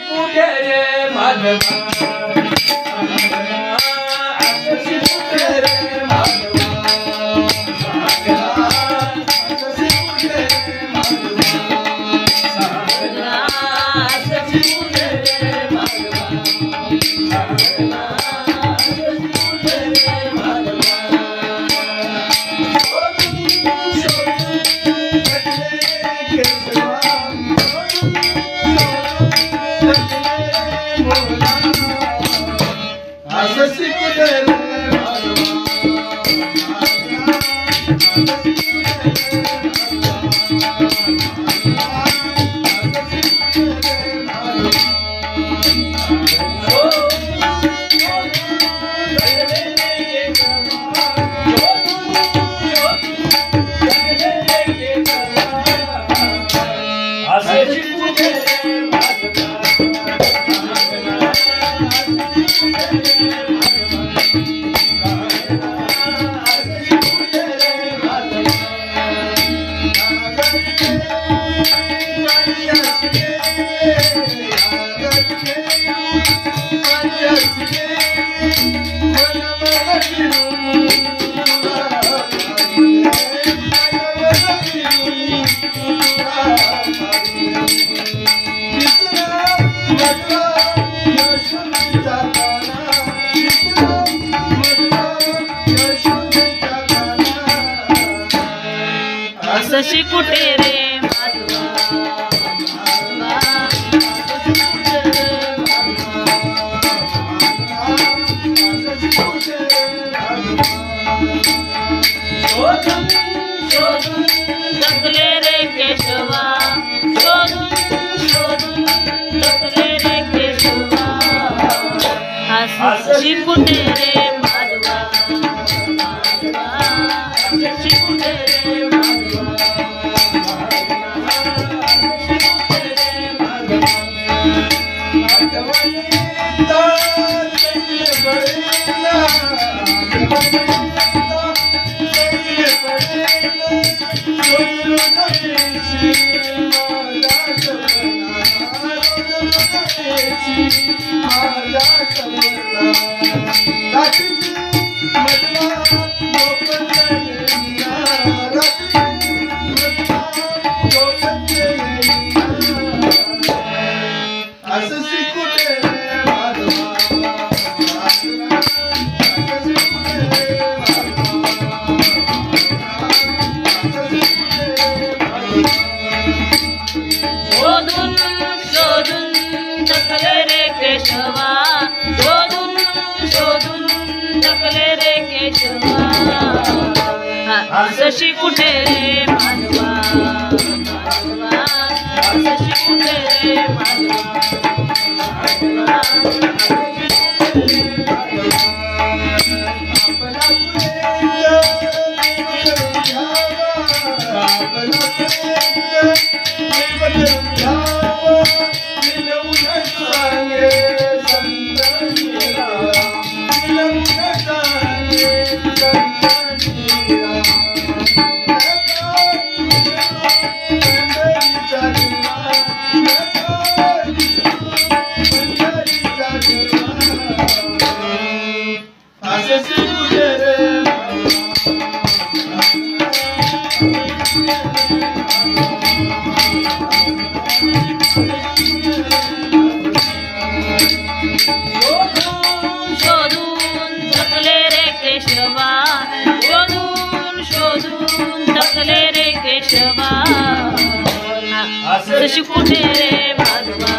कुठे रे माधवा आसशी कुठे रे माधवा आसशी कुठे रे माधवा आसशी कुठे रे माधवा आसशी कुठे रे माधवा शोधून शोधून थकले रे केशवा शोधून शोधून थकले रे केशवा आसशी कुठे रे माधवा आसशी कुठे रे शोधून शोधून थकले रे केशवा शोधून शोधून थकले रे केशवा आसशी कुठे रे माधवा आसशी कुठे रे माधवा केशवा आसशी कुठे रे माधवा आसशी कुठे रे माधवा